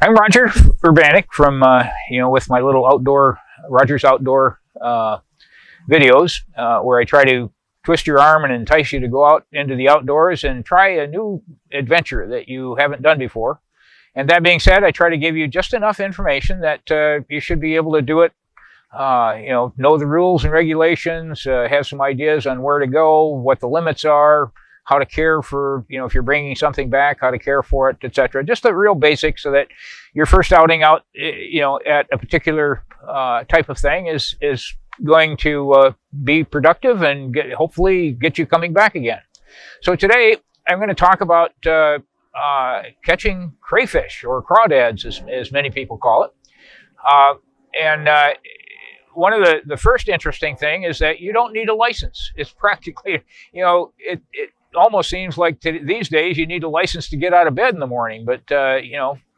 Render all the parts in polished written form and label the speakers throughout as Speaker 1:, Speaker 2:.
Speaker 1: I'm Roger Urbanik from, with my little outdoor, Roger's Outdoor videos, where I try to twist your arm and entice you to go out into the outdoors and try a new adventure that you haven't done before. And that being said, I try to give you just enough information that you should be able to do it, know the rules and regulations, have some ideas on where to go, what the limits are, how to care for, if you're bringing something back, how to care for it, etc. Just the real basics so that your first outing out, at a particular type of thing is going to be productive and hopefully get you coming back again. So today I'm going to talk about catching crayfish, or crawdads as many people call it. One of the first interesting thing is that you don't need a license. It's practically, it almost seems like these days you need a license to get out of bed in the morning, but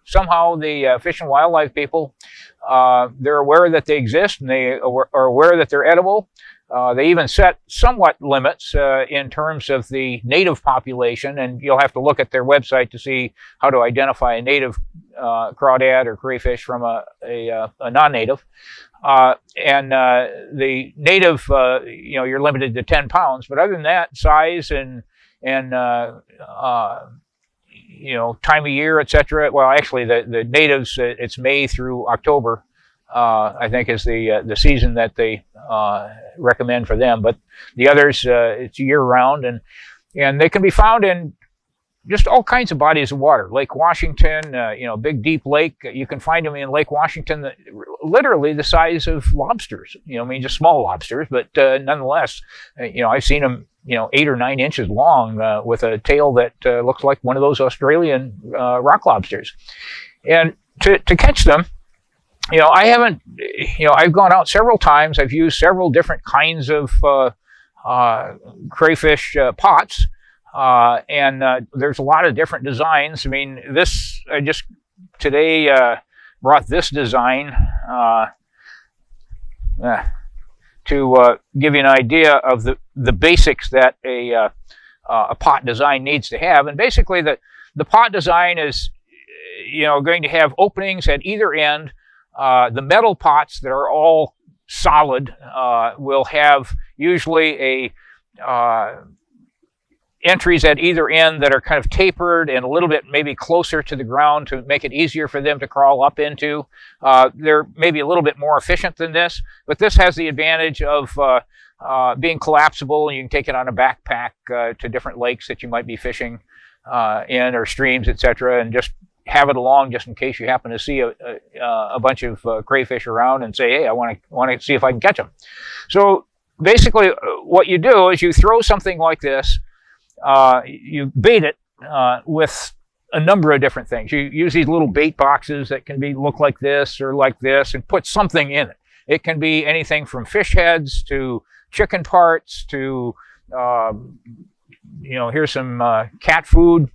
Speaker 1: somehow the Fish and Wildlife people, they're aware that they exist and they are aware that they're edible. They even set somewhat limits in terms of the native population, and you'll have to look at their website to see how to identify a native crawdad or crayfish from a non-native. The native, you're limited to 10 pounds, but other than that, size and time of year, etc. Well, actually, the natives, it's May through October, I think, is the season that they recommend for them. But the others, it's year round, and they can be found in just all kinds of bodies of water. Lake Washington, big deep lake. You can find them in Lake Washington, literally the size of lobsters. Just small lobsters, but nonetheless, I've seen them, 8 or 9 inches long with a tail that looks like one of those Australian rock lobsters. And to catch them, I haven't, I've gone out several times. I've used several different kinds of crayfish pots. There's a lot of different designs. I just today brought this design to give you an idea of the basics that a pot design needs to have. And basically, the pot design is, going to have openings at either end. The metal pots that are all solid will have usually entries at either end that are kind of tapered and a little bit maybe closer to the ground to make it easier for them to crawl up into. They're maybe a little bit more efficient than this, but this has the advantage of being collapsible, and you can take it on a backpack to different lakes that you might be fishing in, or streams, etc., and just have it along just in case you happen to see a bunch of crayfish around and say, hey, I want to see if I can catch them. So basically what you do is you throw something like this. You bait it with a number of different things. You use these little bait boxes that can look like this or like this, and put something in it. It can be anything from fish heads to chicken parts to, here's some cat food.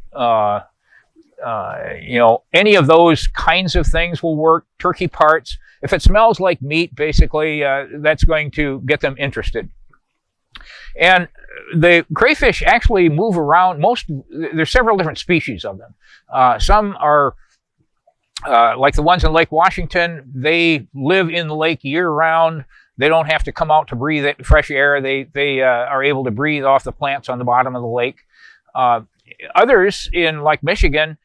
Speaker 1: Any of those kinds of things will work. Turkey parts. If it smells like meat, basically, that's going to get them interested. And the crayfish actually move around. There's several different species of them. Some are like the ones in Lake Washington. They live in the lake year round. They don't have to come out to breathe fresh air. They are able to breathe off the plants on the bottom of the lake. Others in like Michigan,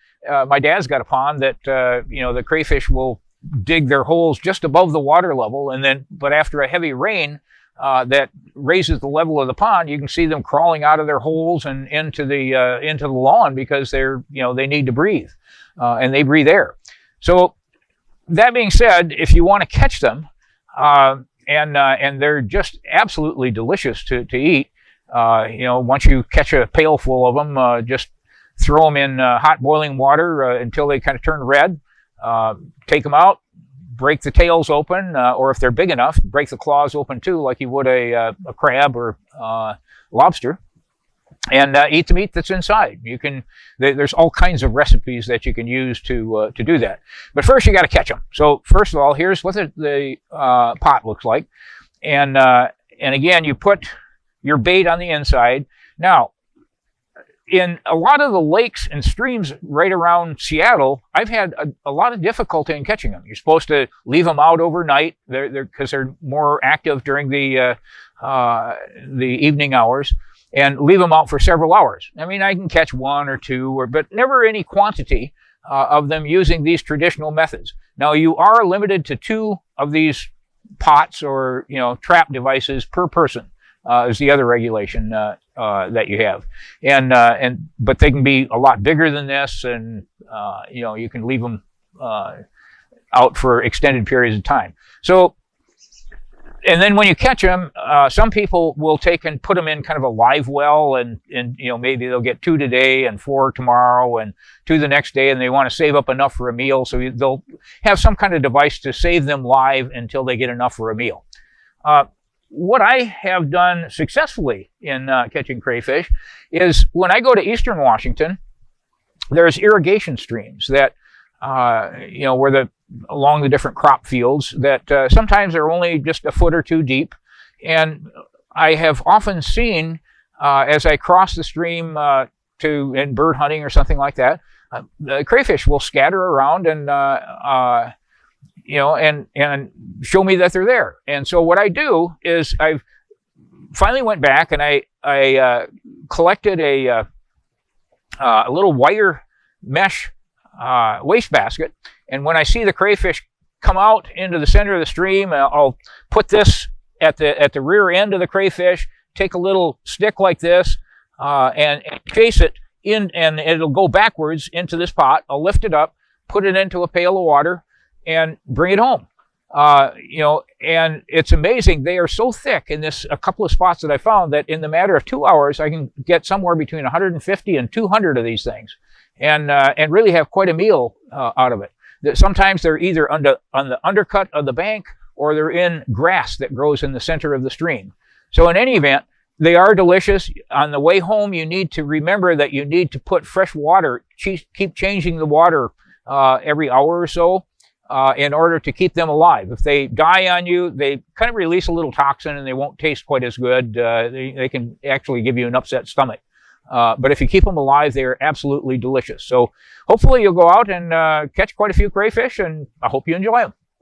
Speaker 1: my dad's got a pond that the crayfish will dig their holes just above the water level, but after a heavy rain that raises the level of the pond, you can see them crawling out of their holes and into the lawn because they need to breathe, and they breathe air. So that being said, if you want to catch them, and they're just absolutely delicious to eat. Once you catch a pail full of them, just throw them in hot boiling water until they kind of turn red. Take them out, break the tails open, or if they're big enough, break the claws open too, like you would a crab or lobster, and eat the meat that's inside. There's all kinds of recipes that you can use to do that. But first, you got to catch them. So first of all, here's what the pot looks like, and again, you put your bait on the inside. Now, in a lot of the lakes and streams right around Seattle, I've had a lot of difficulty in catching them. You're supposed to leave them out overnight because they're more active during the evening hours, and leave them out for several hours. I mean, I can catch one or two, but never any quantity of them using these traditional methods. Now, you are limited to 2 of these pots or trap devices per person. Is the other regulation that you have, but they can be a lot bigger than this, and you can leave them out for extended periods of time. So, and then when you catch them, some people will take and put them in kind of a live well, and maybe they'll get 2 today and 4 tomorrow and 2 the next day, and they want to save up enough for a meal, so they'll have some kind of device to save them live until they get enough for a meal. What I have done successfully in catching crayfish is when I go to eastern Washington, there's irrigation streams that, where along the different crop fields that sometimes are only just a foot or 2 deep. And I have often seen, as I cross the stream in bird hunting or something like that, the crayfish will scatter around and and show me that they're there. And so what I do is I finally went back and I collected a little wire mesh wastebasket. And when I see the crayfish come out into the center of the stream, I'll put this at the rear end of the crayfish, take a little stick like this, and chase it in, and it'll go backwards into this pot. I'll lift it up, put it into a pail of water, and bring it home. And it's amazing. They are so thick in a couple of spots that I found that in the matter of 2 hours, I can get somewhere between 150 and 200 of these things, and really have quite a meal out of it. Sometimes they're either on the undercut of the bank, or they're in grass that grows in the center of the stream. So in any event, they are delicious. On the way home, you need to remember that you need to put fresh water, keep changing the water every hour or so, in order to keep them alive. If they die on you, they kind of release a little toxin and they won't taste quite as good. They can actually give you an upset stomach. But if you keep them alive, they are absolutely delicious. So hopefully you'll go out and catch quite a few crayfish, and I hope you enjoy them.